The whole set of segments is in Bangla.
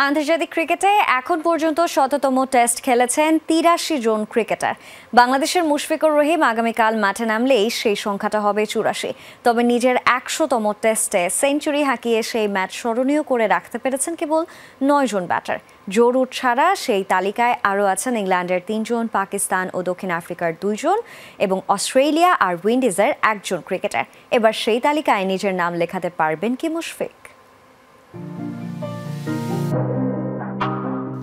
আন্তর্জাতিক ক্রিকেটে এখন পর্যন্ত শততম টেস্ট খেলেছেন ৮৩ জন ক্রিকেটার। বাংলাদেশের মুশফিকুর রহিম আগামীকাল মাঠে নামলেই সেই সংখ্যাটা হবে ৮৪। তবে নিজের ১০০তম টেস্টে সেঞ্চুরি হাঁকিয়ে সেই ম্যাচ স্মরণীয় করে রাখতে পেরেছেন কেবল ৯ জন ব্যাটার। জো রুট ছাড়া সেই তালিকায় আরও আছেন ইংল্যান্ডের ৩ জন, পাকিস্তান ও দক্ষিণ আফ্রিকার ২ জন এবং অস্ট্রেলিয়া আর উইন্ডিজের ১ জন ক্রিকেটার। এবার সেই তালিকায় নিজের নাম লেখাতে পারবেন কি মুশফিক?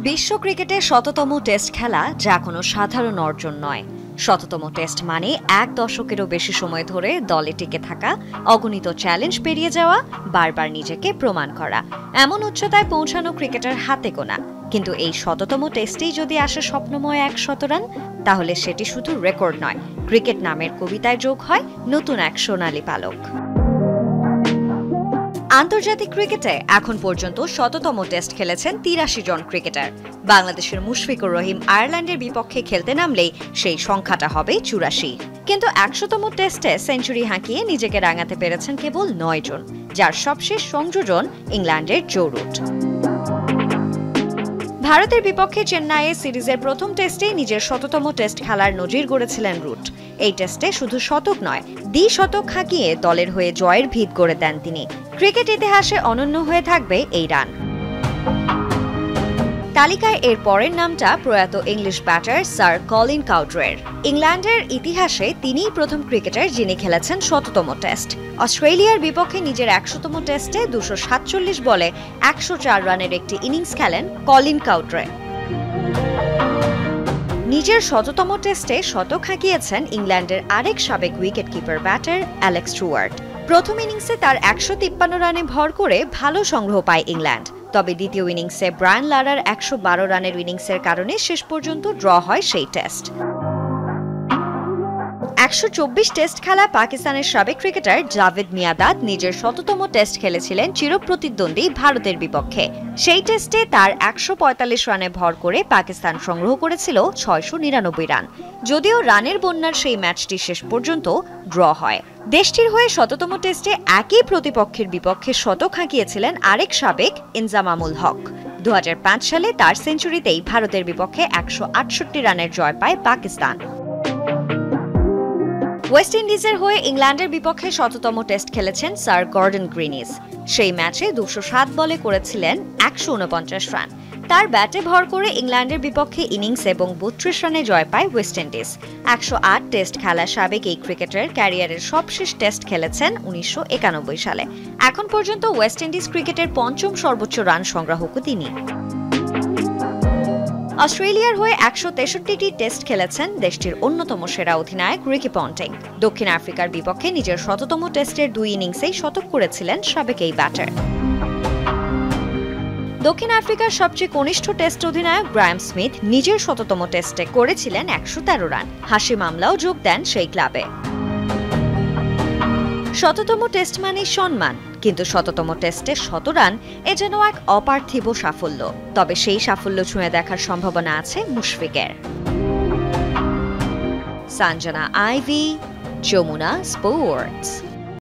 বিশ্ব ক্রিকেটে শততম টেস্ট খেলা যা কোনো সাধারণ অর্জন নয়। শততম টেস্ট মানে এক দশকেরও বেশি সময় ধরে দলে টিকে থাকা, অগণিত চ্যালেঞ্জ পেরিয়ে যাওয়া, বারবার নিজেকে প্রমাণ করা। এমন উচ্চতায় পৌঁছানো ক্রিকেটার হাতে গোনা। কিন্তু এই শততম টেস্টেই যদি আসে স্বপ্নময় ১০০ রান, তাহলে সেটি শুধু রেকর্ড নয়, ক্রিকেট নামের কবিতায় যোগ হয় নতুন এক সোনালী পালক। আন্তর্জাতিক ক্রিকেটে এখন পর্যন্ত শততম টেস্ট খেলেছেন ৮৩ জন ক্রিকেটার। বাংলাদেশের মুশফিকুর রহিম আয়ারল্যান্ডের বিপক্ষে খেলতে নামলেই সেই সংখ্যাটা হবে ৮৪। কিন্তু ১০০তম টেস্টে সেঞ্চুরি হাঁকিয়ে নিজেকে রাঙাতে পেরেছেন কেবল ৯ জন, যার সবশেষ সংযোজন ইংল্যান্ডের জো রুট। ভারতের বিপক্ষে চেন্নাইয়ে সিরিজের প্রথম টেস্টেই নিজের শততম টেস্ট খেলার নজির গড়েছিলেন রুট। এই টেস্টে শুধু শতক নয়, দ্বি-শতক হাঁকিয়ে দলের হয়ে জয়ের ভিত গড়ে দেন তিনি। ক্রিকেট ইতিহাসে অনন্য হয়ে থাকবে এই রান। তালিকায় এর পরের নামটা প্রয়াত ইংলিশ ব্যাটার স্যার কলিন কাউড্রের। ইংল্যান্ডের ইতিহাসে তিনিই প্রথম ক্রিকেটার যিনি খেলেছেন শততম টেস্ট। অস্ট্রেলিয়ার বিপক্ষে নিজের ১০০তম টেস্টে ২৪৭ বলে ১০৪ রানের একটি ইনিংস খেলেন কলিন কাউড্রে। নিজের শততম টেস্টে শতক হাঁকিয়েছেন ইংল্যান্ডের আরেক সাবেক wicket keeper batter Alex Stewart. প্রথম ইনিংসে তার ১৫৩ রানে ভর করে ভালো সংগ্রহ পায় ইংল্যান্ড। তবে দ্বিতীয় ইনিংসে ব্রায়ান লারার ১১২ রানের ইনিংসের কারণে শেষ পর্যন্ত ড্র হয় সেই টেস্ট। ১২৪ টেস্ট খেলা পাকিস্তানের সাবেক ক্রিকেটার জাভেদ মিয়াঁদাদ নিজের শততম টেস্ট খেলেছিলেন চিরপ্রতিদ্বন্দ্বী ভারতের বিপক্ষে। সেই টেস্টে তার ১৪৫ রানে ভর করে পাকিস্তান সংগ্রহ করেছিল ৬৯৯ রান। যদিও রানের বন্যার সেই ম্যাচটি শেষ পর্যন্ত ড্র হয়। দেশটির হয়ে শততম টেস্টে একই প্রতিপক্ষের বিপক্ষে শতক হাঁকিয়েছিলেন আরেক সাবেক ইনজামামুল হক। ২০০৫ সালে তার সেঞ্চুরিতেই ভারতের বিপক্ষে ১৬৮ রানের জয় পায় পাকিস্তান। ওয়েস্ট ইন্ডিজের হয়ে ইংল্যান্ডের বিপক্ষে শততম টেস্ট খেলেছেন স্যার গর্ডন গ্রিনিস। সেই ম্যাচে ২০৭ বলে করেছিলেন ১৪৯ রান। তার ব্যাটে ভর করে ইংল্যান্ডের বিপক্ষে ইনিংস এবং ৩২ রানে জয় পায় ওয়েস্ট ইন্ডিজ। ১০৮ টেস্ট খেলা সাবেক এই ক্রিকেটার ক্যারিয়ারের সবশেষ টেস্ট খেলেছেন ১৯৯১ সালে। এখন পর্যন্ত ওয়েস্ট ইন্ডিজ ক্রিকেটের পঞ্চম সর্বোচ্চ রান সংগ্রাহকও তিনি। অস্ট্রেলিয়ার হয়ে ১৬৩টি টেস্ট খেলেছেন দেশটির অন্যতম সেরা অধিনায়ক রিকি পন্টিং। দক্ষিণ আফ্রিকার বিপক্ষে নিজের শততম টেস্টের ২ ইনিংসেই শতক করেছিলেন সাবেক এই ব্যাটার। দক্ষিণ আফ্রিকার সবচেয়ে কনিষ্ঠ টেস্ট অধিনায়ক গ্রায়াম স্মিথ নিজের শততম টেস্টে করেছিলেন ১১৩ রান। হাশিম আমলাও যোগ দেন সেই ক্লাবে। শততম টেস্ট মানে সম্মান, কিন্তু শততম টেস্টে ১০০ রান এ যেন এক অপার্থিব সাফল্য। তবে সেই সাফল্য ছুঁয়ে দেখার সম্ভাবনা আছে মুশফিকের। Sanjana Ivy, Jamuna sports.